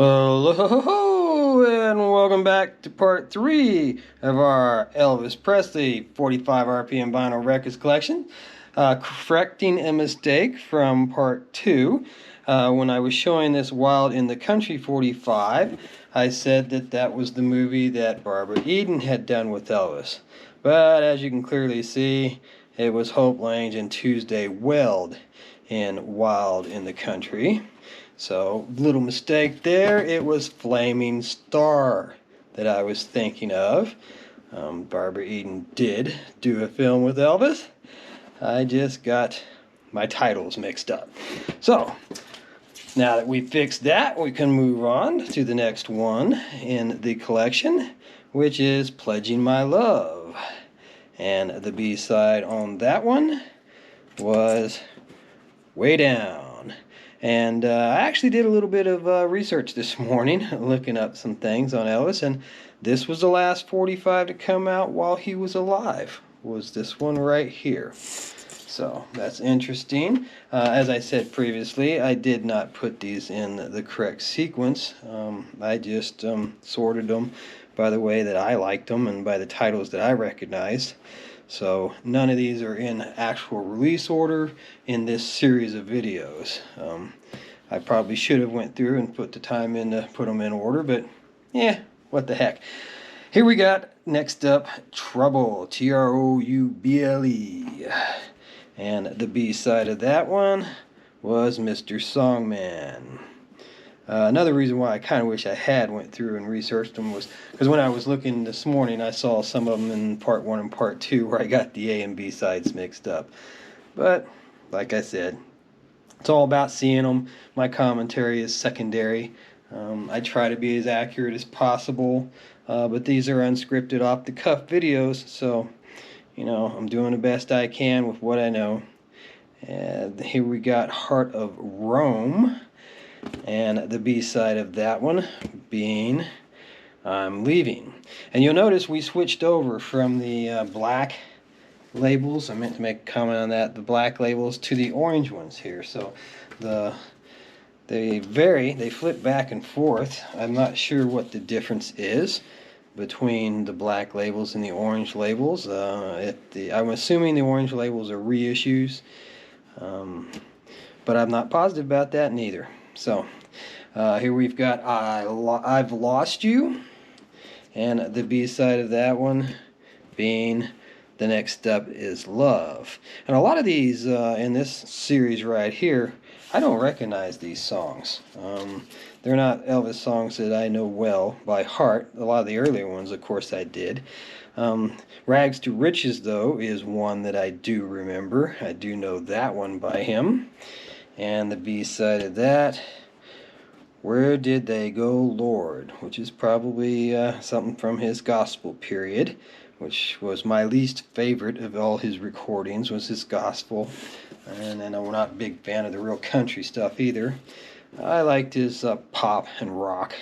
Hello, and welcome back to part 3 of our Elvis Presley 45 RPM vinyl records collection. Correcting a mistake from part 2. When I was showing this Wild in the Country 45, I said that was the movie that Barbara Eden had done with Elvis. But as you can clearly see, it was Hope Lange and Tuesday Weld in Wild in the Country. So, little mistake there. It was Flaming Star that I was thinking of. Barbara Eden did do a film with Elvis. I just got my titles mixed up. So, now that we fixed that, we can move on to the next one in the collection, which is Pledging My Love. And the B-side on that one was Way Down. And I actually did a little bit of research this morning, looking up some things on Elvis, and this was the last 45 to come out while he was alive, was this one right here. So that's interesting. As I said previously, I did not put these in the correct sequence. I just sorted them by the way that I liked them and by the titles that I recognized. So none of these are in actual release order in this series of videos. I probably should have went through and put the time in to put them in order, but yeah, what the heck. Here we got, next up, Trouble, Trouble. And the B-side of that one was Mr. Songman. Another reason why I kind of wish I had went through and researched them was because when I was looking this morning, I saw some of them in part 1 and part 2 where I got the A and B sides mixed up. But, like I said, it's all about seeing them. My commentary is secondary. I try to be as accurate as possible, but these are unscripted, off-the-cuff videos, so, you know, I'm doing the best I can with what I know. And here we got Heart of Rome. And the B-side of that one being I'm Leaving. And you'll notice we switched over from the black labels, I meant to make a comment on that, the black labels to the orange ones here. So they vary, they flip back and forth. I'm not sure what the difference is between the black labels and the orange labels. I'm assuming the orange labels are reissues, but I'm not positive about that neither. So, here we've got I've Lost You, and the B-side of that one being The Next Step Is Love. And a lot of these in this series right here, I don't recognize these songs. They're not Elvis songs that I know well by heart. A lot of the earlier ones, of course, I did. Rags to Riches, though, is one that I do remember. I do know that one by him. And the B-side of that, Where Did They Go, Lord? Which is probably something from his gospel period, which was my least favorite of all his recordings, was his gospel. And I'm not a big fan of the real country stuff either. I liked his pop and rock.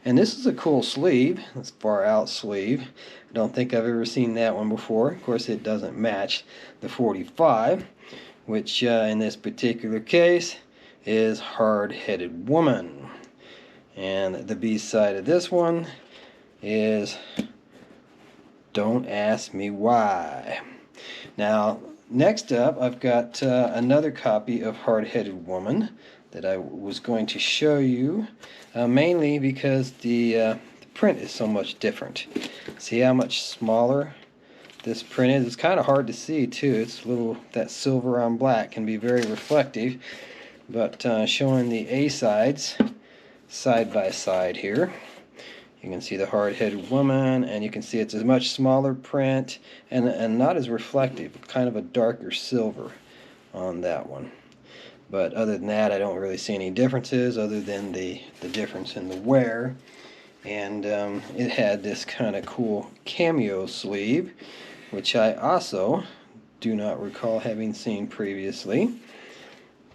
And this is a cool sleeve. It's far out sleeve. I don't think I've ever seen that one before. Of course, it doesn't match the 45. Which in this particular case is Hard-Headed Woman. And the B-side of this one is Don't Ask Me Why. Now, next up, I've got another copy of Hard-Headed Woman that I was going to show you, mainly because the print is so much different. See how much smaller this print is? It's kind of hard to see too. It's a little, that silver on black can be very reflective, but showing the A sides side by side here, you can see the Hard-Headed Woman, and you can see it's a much smaller print and not as reflective, kind of a darker silver on that one. But other than that, I don't really see any differences other than the difference in the wear. And it had this kind of cool cameo sleeve, which I also do not recall having seen previously.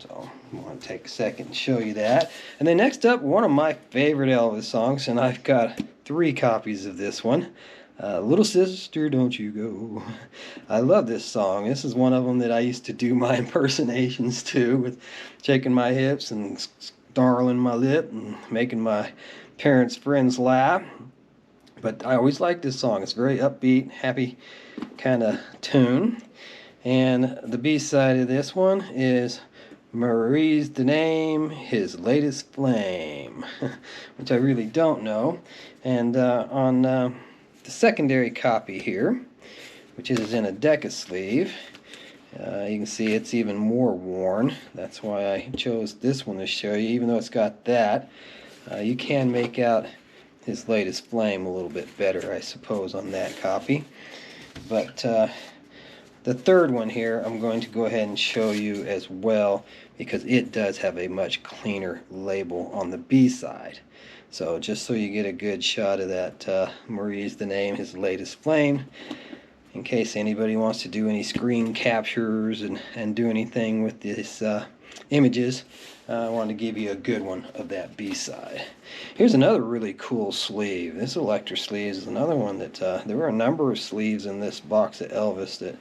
So I want to take a second and show you that. And then next up, one of my favorite Elvis songs, and I've got 3 copies of this one. Little Sister, Don't You Go. I love this song. This is one of them that I used to do my impersonations to, with shaking my hips and darling my lip and making my parents' friends laugh. But I always like this song. It's a very upbeat, happy kind of tune. And the B-side of this one is Marie's the Name, His Latest Flame, which I really don't know. And on the secondary copy here, which is in a Decca sleeve, you can see it's even more worn. That's why I chose this one to show you, even though it's got that. You can make out His Latest Flame a little bit better, I suppose, on that copy. But the third one here I'm going to go ahead and show you as well, because it does have a much cleaner label on the B side. So just so you get a good shot of that Marie's the Name, His Latest Flame, in case anybody wants to do any screen captures and do anything with these images, I wanted to give you a good one of that B-side. Here's another really cool sleeve. This Electra sleeve is another one that there were a number of sleeves in this box of Elvis that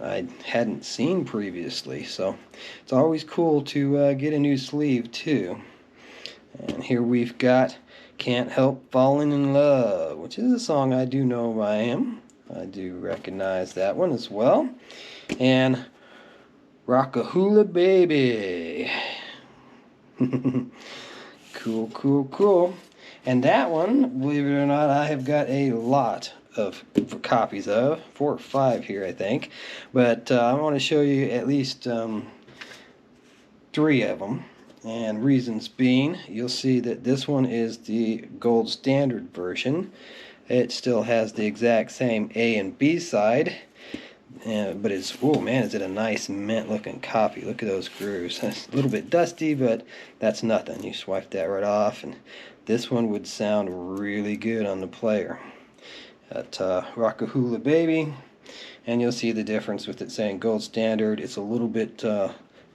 I hadn't seen previously, so it's always cool to get a new sleeve too. And here we've got Can't Help Falling in Love, which is a song I do know I am. I do recognize that one as well. And Rockahula Baby. Cool, cool, cool. And that one, believe it or not, I have got a lot of copies of. 4 or 5 here, I think. But I want to show you at least 3 of them. And reasons being, you'll see that this one is the gold standard version. It still has the exact same A and B side, but it's, oh man, is it a nice mint looking copy. Look at those grooves. It's a little bit dusty, but that's nothing. You swipe that right off, and this one would sound really good on the player. At Rockahula Baby, and you'll see the difference with it saying gold standard. It's a little bit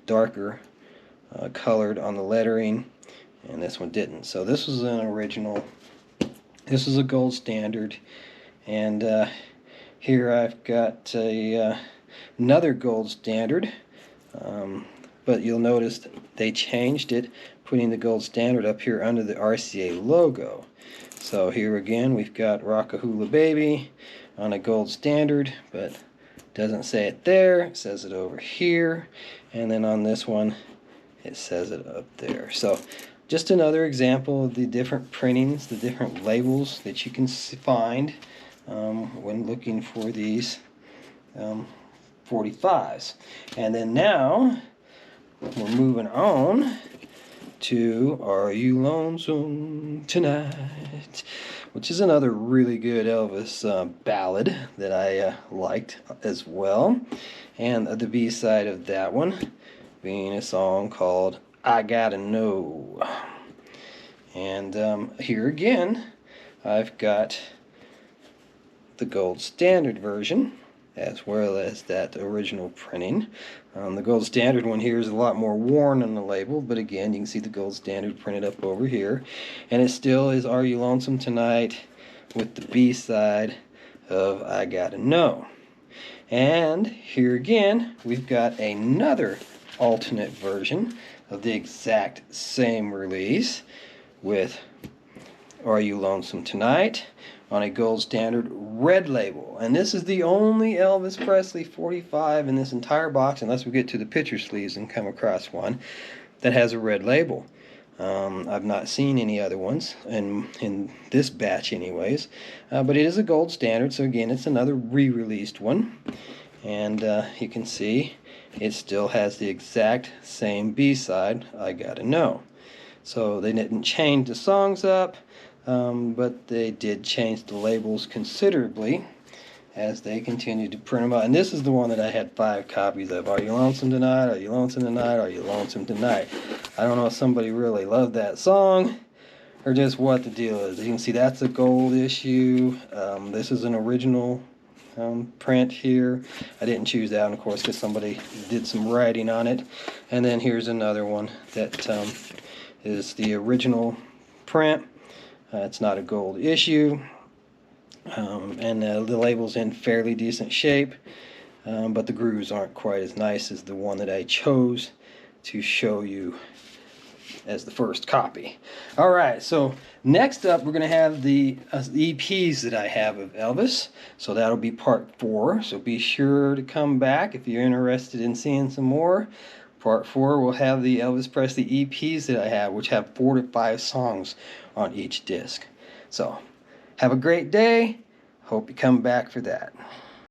darker colored on the lettering, and this one didn't. So this was an original. This is a gold standard, and here I've got another gold standard, but you'll notice they changed it, putting the gold standard up here under the RCA logo. So here again we've got Rockahula Baby on a gold standard, but doesn't say it there, it says it over here, and then on this one it says it up there. So just another example of the different printings, the different labels that you can find when looking for these 45s. And then now we're moving on to Are You Lonesome Tonight, which is another really good Elvis ballad that I liked as well. And the B-side of that one being a song called I Gotta Know. And here again I've got the gold standard version as well as that original printing. The gold standard one here is a lot more worn on the label, but again you can see the gold standard printed up over here, and it still is Are You Lonesome Tonight with the B-side of I Gotta Know. And here again we've got another alternate version of the exact same release with Are You Lonesome Tonight on a gold standard red label. And this is the only Elvis Presley 45 in this entire box, unless we get to the picture sleeves and come across one, that has a red label. I've not seen any other ones in this batch anyways, but it is a gold standard, so again it's another re-released one. And you can see it still has the exact same B-side, I Gotta Know. So they didn't change the songs up, but they did change the labels considerably as they continued to print them out. And this is the one that I had 5 copies of. Are You Lonesome Tonight? Are You Lonesome Tonight? Are You Lonesome Tonight? I don't know if somebody really loved that song or just what the deal is. You can see that's a gold issue. This is an original print here. I didn't choose that one, of course, because somebody did some writing on it. And then here's another one that is the original print. It's not a gold issue, and the label's in fairly decent shape, but the grooves aren't quite as nice as the one that I chose to show you as the first copy. All right, so next up we're going to have the EPs that I have of Elvis. So that'll be part 4. So be sure to come back if you're interested in seeing some more. Part 4 will have the Elvis Presley EPs that I have, which have 4 to 5 songs on each disc. So have a great day. Hope you come back for that.